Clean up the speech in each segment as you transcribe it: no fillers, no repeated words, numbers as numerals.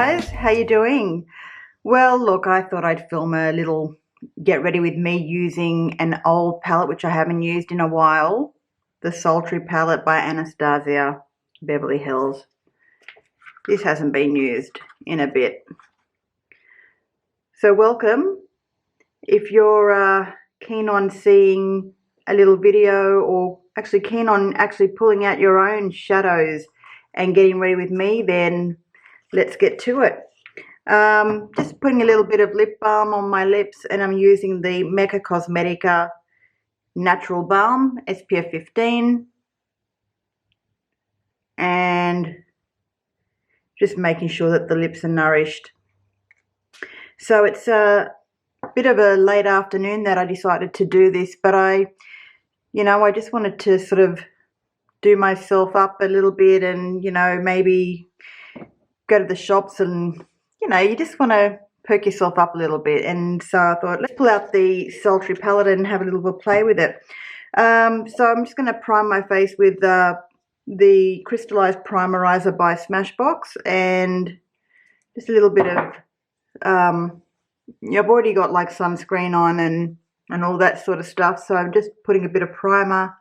guys, how you doing? Well, look, I thought I'd film a little get ready with me using an old palette which I haven't used in a while, the Sultry Palette by Anastasia, Beverly Hills. This hasn't been used in a bit. So welcome. If you're keen on seeing a little video, or actually keen on actually pulling out your own shadows and getting ready with me, then let's get to it. Just putting a little bit of lip balm on my lips, and I'm using the Mecca Cosmetica Natural Balm SPF 15, and just making sure that the lips are nourished. So it's a bit of a late afternoon that I decided to do this, but I just wanted to sort of do myself up a little bit, and maybe go to the shops, and you just want to perk yourself up a little bit. And so I thought, let's pull out the Sultry palette and have a little bit of play with it. So I'm just going to prime my face with the Crystallized Primerizer by Smashbox, and just a little bit of I've already got like sunscreen on and all that sort of stuff, so I'm just putting a bit of primer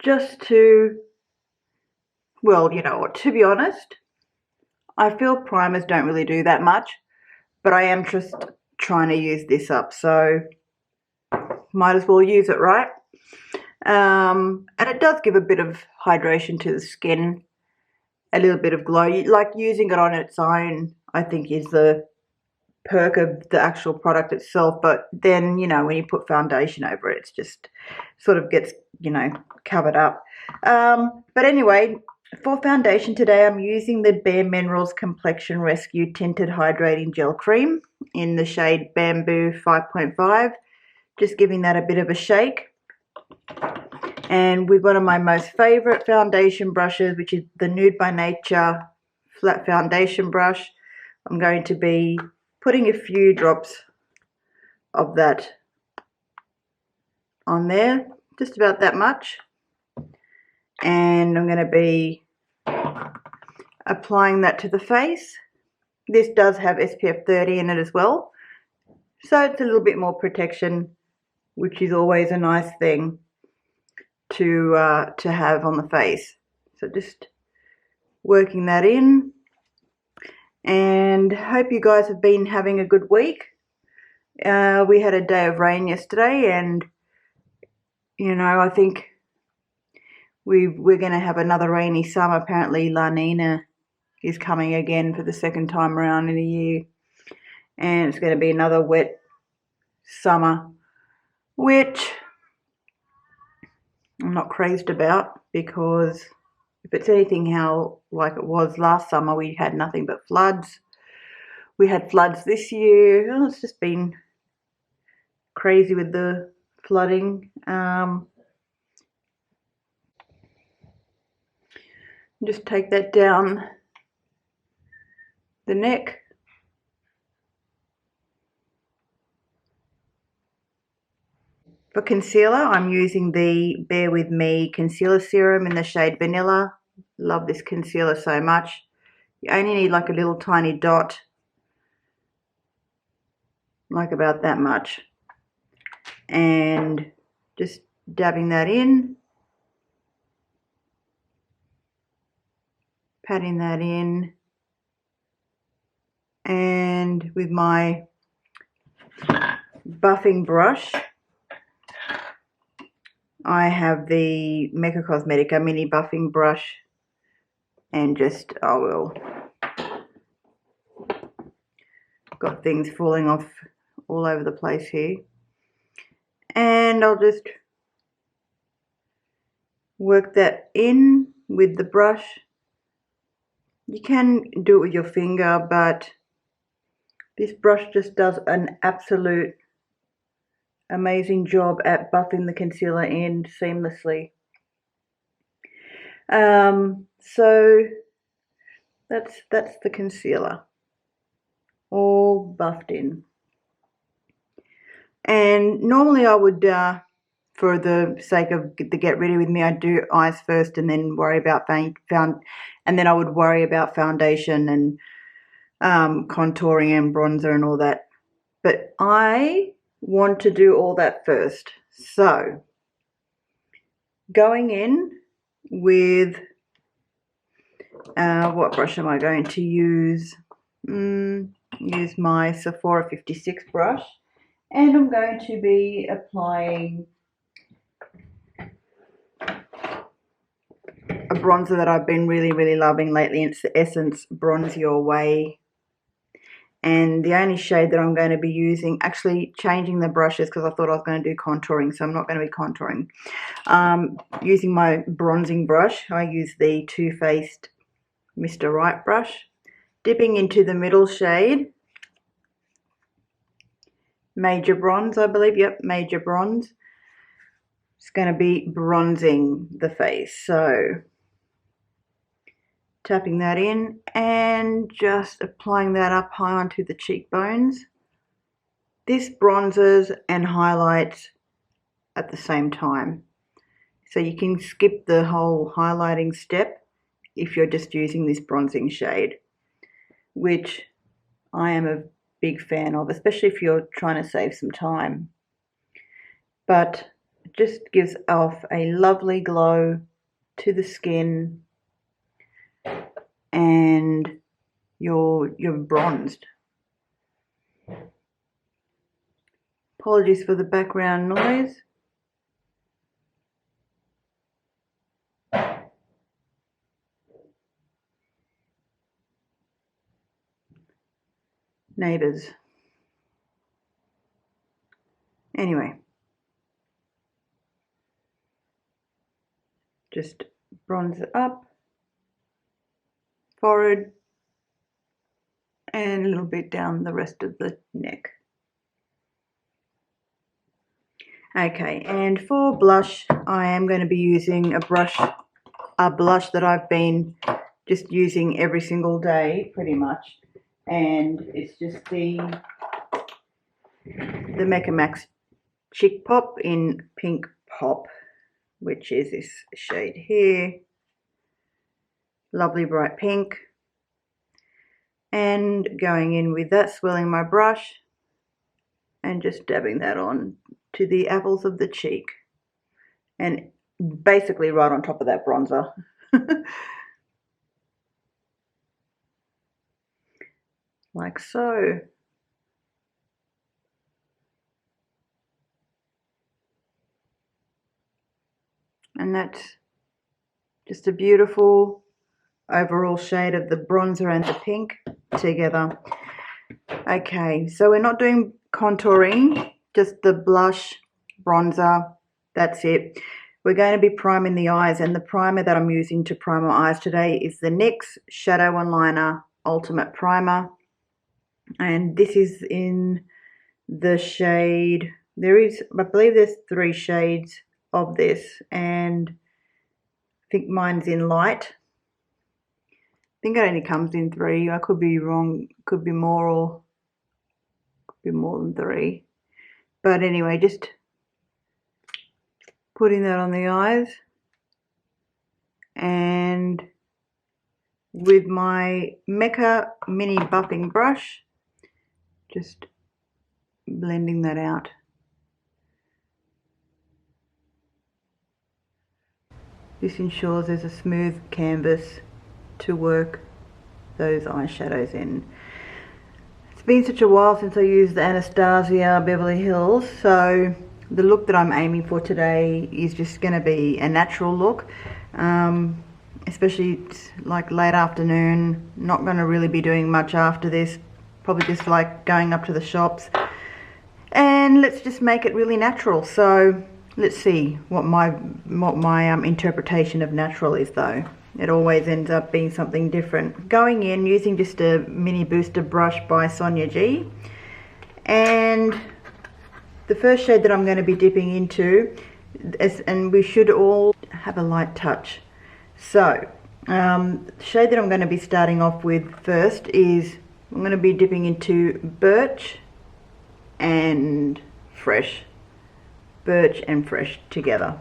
just to, well, you know what, to be honest, I feel primers don't really do that much, but I am just trying to use this up, so might as well use it, right? And it does give a bit of hydration to the skin, a little bit of glow. Like using it on its own, I think, is the perk of the actual product itself, but then when you put foundation over it, it's just sort of gets covered up. But anyway, for foundation today, I'm using the Bare Minerals Complexion Rescue Tinted Hydrating Gel Cream in the shade Bamboo 5.5. Just giving that a bit of a shake. And with one of my most favorite foundation brushes, which is the Nude by Nature flat foundation brush, I'm going to be putting a few drops of that on there, just about that much. And I'm going to be applying that to the face. This does have SPF 30 in it as well, so it's a little bit more protection, which is always a nice thing to have on the face. So just working that in, and hope you guys have been having a good week. We had a day of rain yesterday, and I think we're going to have another rainy summer. Apparently La Nina is coming again for the second time around in a year, and it's going to be another wet summer, which I'm not crazed about, because if it's anything like it was last summer, we had nothing but floods. We had floods this year. Oh, it's just been crazy with the flooding. Just take that down the neck. For concealer, I'm using the Bear With Me Concealer Serum in the shade Vanilla. Love this concealer so much. You only need like a little tiny dot, like about that much, and just dabbing that in, patting that in, and with my buffing brush, I have the Mecca Cosmetica mini buffing brush, and just, got things falling off all over the place here, and I'll just work that in with the brush. You can do it with your finger, but this brush just does an absolute amazing job at buffing the concealer in seamlessly. So that's the concealer all buffed in. And normally I would, for the sake of the get ready with me, I'd do eyes first and then worry about and then I would worry about foundation and contouring and bronzer and all that. But I want to do all that first. So going in with, what brush am I going to use? Use my Sephora 56 brush, and I'm going to be applying a bronzer that I've been really loving lately. It's the Essence Bronze Your Way, and the only shade that I'm going to be using, actually changing the brushes because I thought I was going to do contouring, so I'm not going to be contouring. Using my bronzing brush, I use the Too Faced Mr. Right brush, dipping into the middle shade, Major Bronze, I believe. Yep, Major Bronze. It's going to be bronzing the face, so tapping that in and just applying that up high onto the cheekbones. This bronzes and highlights at the same time, so you can skip the whole highlighting step if you're just using this bronzing shade, which I am a big fan of, especially if you're trying to save some time. But it just gives off a lovely glow to the skin, and you're bronzed. Apologies for the background noise. Neighbours. Anyway, just bronze it up, forehead, and a little bit down the rest of the neck. Okay, and for blush, I am going to be using a blush that I've been just using every single day, pretty much, and it's just the Mecca Max Chick Pop in Pink Pop, which is this shade here. Lovely bright pink. And going in with that, swirling my brush and just dabbing that on to the apples of the cheek, and basically right on top of that bronzer. Like so. And that's just a beautiful overall shade of the bronzer and the pink together. Okay, so we're not doing contouring, just the blush, bronzer, that's it. We're going to be priming the eyes, and the primer that I'm using to prime my eyes today is the NYX Shadow and Liner Ultimate Primer, and this is in the shade, I believe there's 3 shades of this, and I think mine's in light. I think it only comes in 3. I could be wrong, could be more, or could be more than 3. But anyway, just putting that on the eyes, and with my Mecca mini buffing brush, just blending that out. This ensures there's a smooth canvas to work those eyeshadows in. It's been such a while since I used the Anastasia Beverly Hills, so the look that I'm aiming for today is just going to be a natural look, especially like late afternoon. Not going to really be doing much after this, probably just like going up to the shops, and let's just make it really natural. So let's see what my interpretation of natural is, though. It always ends up being something different. Going in using just a mini booster brush by Sonia G, and the first shade that I'm going to be dipping into, and we should all have a light touch. So the shade that I'm going to be starting off with first is, I'm going to be dipping into Birch and Fresh. Birch and Fresh together,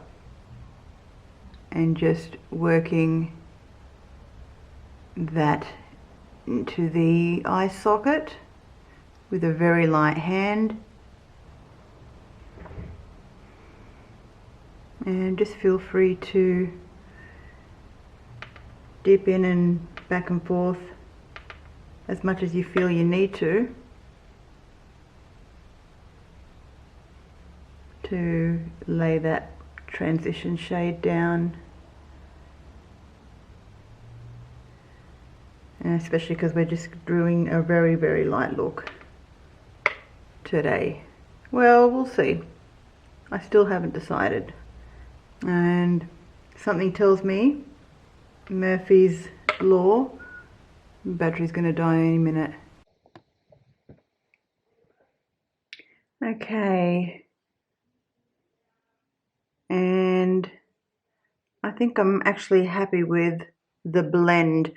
and just working that into the eye socket with a very light hand, and just feel free to dip in and back and forth as much as you feel you need to lay that transition shade down, and especially because we're just doing a very, very light look today. Well, we'll see. I still haven't decided, and something tells me Murphy's Law, battery's going to die any minute. Okay, and I think I'm actually happy with the blend.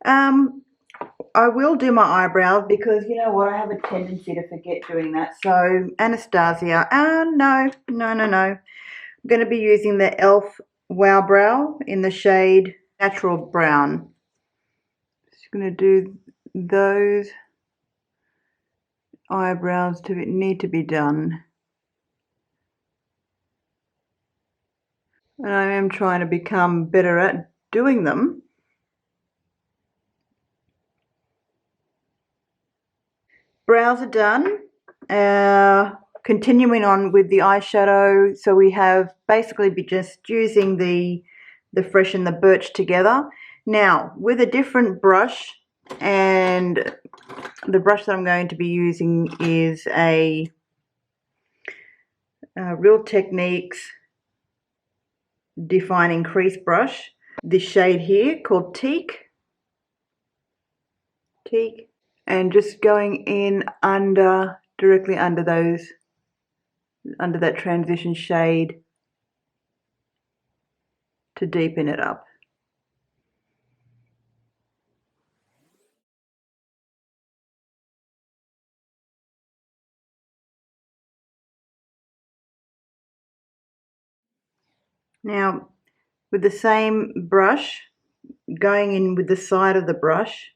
I will do my eyebrows because you know what, I have a tendency to forget doing that. So Anastasia, no. I'm going to be using the e.l.f. Wow Brow in the shade Natural Brown. Just going to do those eyebrows need to be done. And I am trying to become better at doing them. Brows are done. Continuing on with the eyeshadow, so we have basically be just using the Fresh and the Birch together. Now with a different brush, and the brush that I'm going to be using is a Real Techniques Defining Crease brush. This shade here called Teak, and just going in directly under that transition shade to deepen it up. Now with the same brush, going in with the side of the brush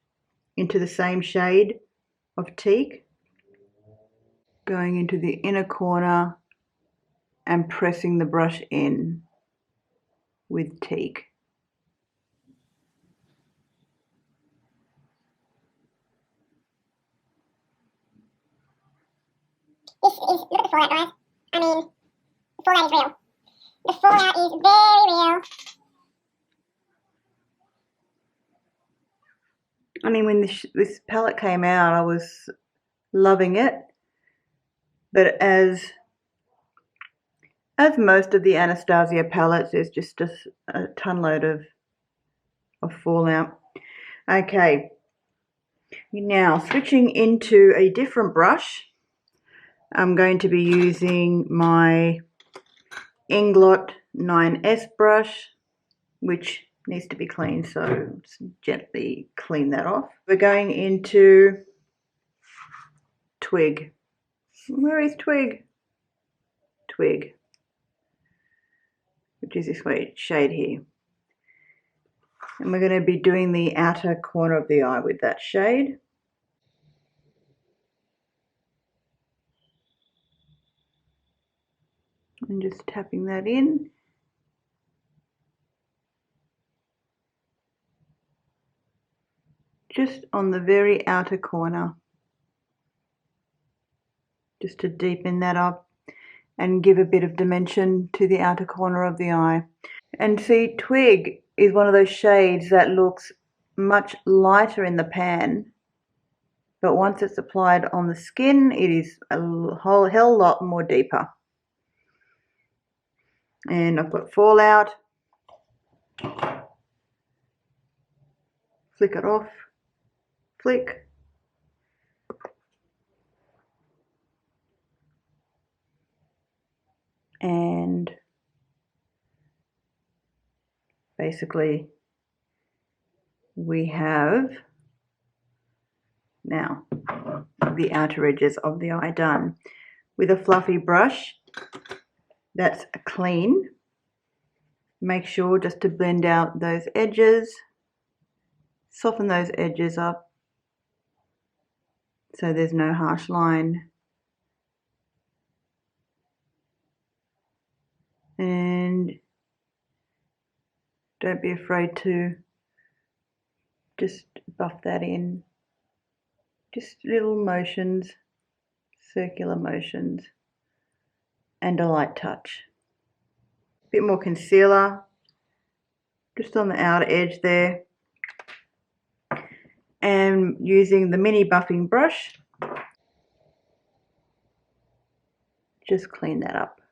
into the same shade of Teak, going into the inner corner and pressing the brush in with Teak. This is, look at the fallout, guys. I mean, the fallout is real. The fallout is very real. I mean, when this palette came out, I was loving it, but as most of the Anastasia palettes, there's just a ton load of fallout. Okay, now switching into a different brush, I'm going to be using my Inglot 9S brush, which needs to be cleaned, so just gently clean that off. We're going into Twig. Where is Twig? Twig, which is this shade here. And we're going to be doing the outer corner of the eye with that shade. And just tapping that in. Just on the very outer corner. Just to deepen that up and give a bit of dimension to the outer corner of the eye. And see, Twig is one of those shades that looks much lighter in the pan, but once it's applied on the skin, it is a whole hell lot more deeper. And I've got fallout. Flick it off. Flick. And basically we have now the outer edges of the eye done. With a fluffy brush that's clean, make sure just to blend out those edges, soften those edges up, so there's no harsh line. And don't be afraid to just buff that in. Just little motions, circular motions, and a light touch. A bit more concealer, just on the outer edge there. And using the mini buffing brush, just clean that up.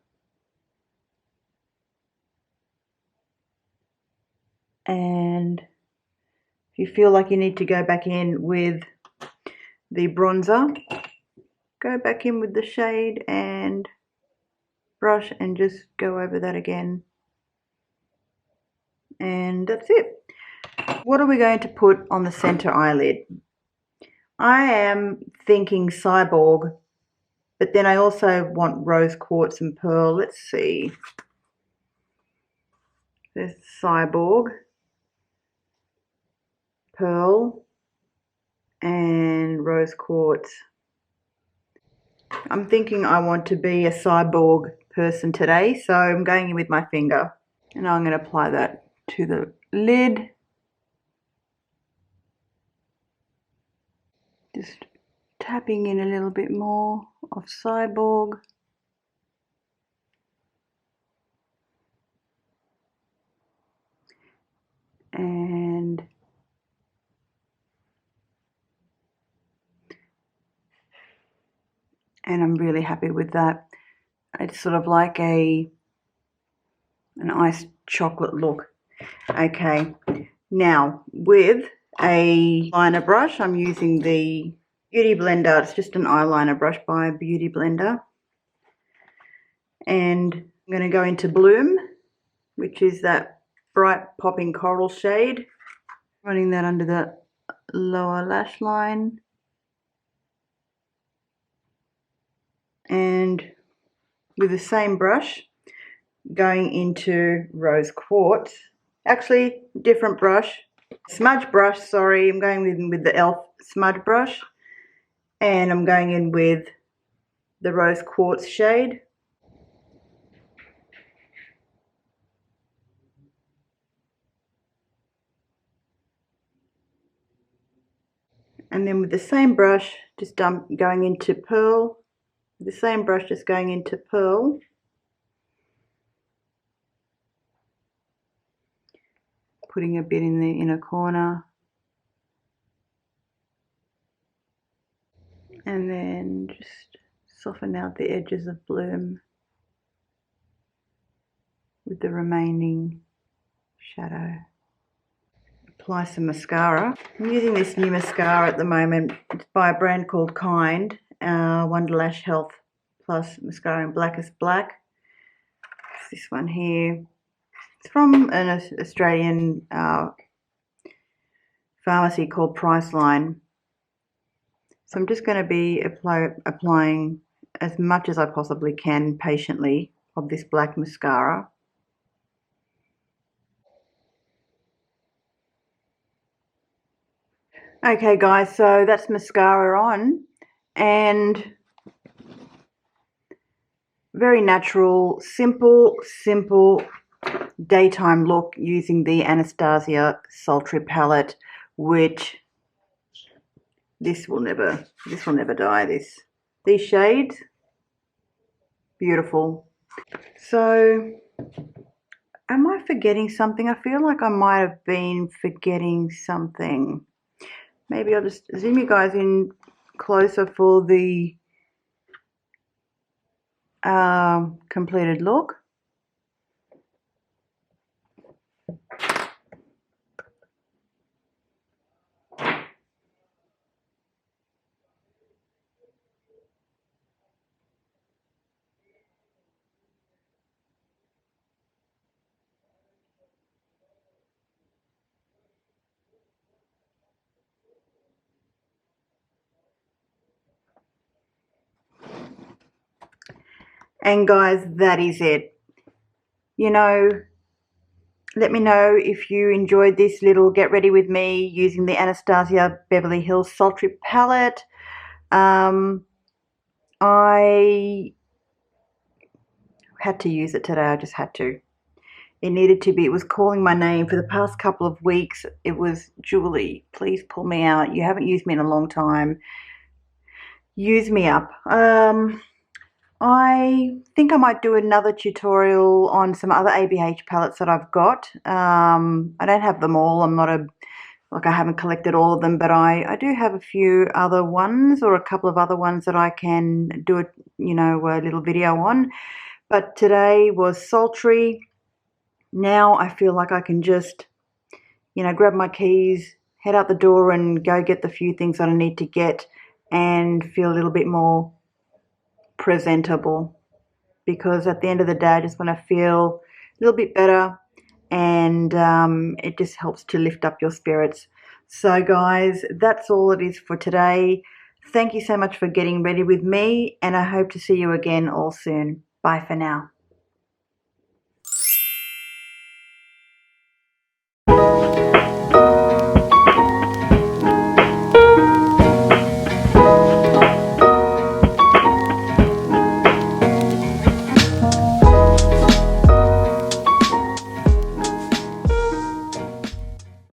And if you feel like you need to go back in with the bronzer, go back in with the shade and brush and just go over that again. And that's it. What are we going to put on the center eyelid? I am thinking Cyborg, but then I also want Rose Quartz and Pearl. Let's see. There's Cyborg, Pearl, and Rose Quartz. I'm thinking I want to be a cyborg person today, so I'm going in with my finger. And I'm going to apply that to the lid. Just tapping in a little bit more of Cyborg. And I'm really happy with that. It's sort of like an iced chocolate look. Okay, now with a liner brush, I'm using the Beauty Blender. It's just an eyeliner brush by Beauty Blender. And I'm going to go into Bloom, which is that bright popping coral shade. Running that under the lower lash line. And with the same brush, going into Rose Quartz. Actually, different brush. Smudge brush, sorry. I'm going in with the e.l.f. smudge brush. And I'm going in with the Rose Quartz shade. And then with the same brush, just going into Pearl. With the same brush, just going into Pearl. Putting a bit in the inner corner. And then just soften out the edges of Bloom with the remaining shadow. Apply some mascara. I'm using this new mascara at the moment. It's by a brand called Kind, Wonderlash Health Plus Mascara in Blackest Black. It's this one here. It's from an Australian pharmacy called Priceline. So I'm just going to be applying as much as I possibly can patiently of this black mascara. Okay guys, so that's mascara on, and very natural, simple daytime look using the Anastasia Sultry Palette, which this will never die. These shades, beautiful. So am I forgetting something? I feel like I might have been forgetting something. Maybe I'll just zoom you guys in closer for the completed look. And guys, that is it. You know, let me know if you enjoyed this little get ready with me using the Anastasia Beverly Hills Sultry Palette. I had to use it today. I just had to. It needed to be. It was calling my name for the past couple of weeks. It was, Julie, please pull me out. You haven't used me in a long time. Use me up. I think I might do another tutorial on some other ABH palettes that I've got. I don't have them all. I'm not a, like I haven't collected all of them, but I do have a few other ones, or a couple of other ones that I can do a, a little video on. But today was sultry. Now I feel like I can just, grab my keys, head out the door and go get the few things that I need to get and feel a little bit more presentable, because at the end of the day I just want to feel a little bit better, and it just helps to lift up your spirits. So guys, that's all it is for today. Thank you so much for getting ready with me, and I hope to see you again all soon. Bye for now.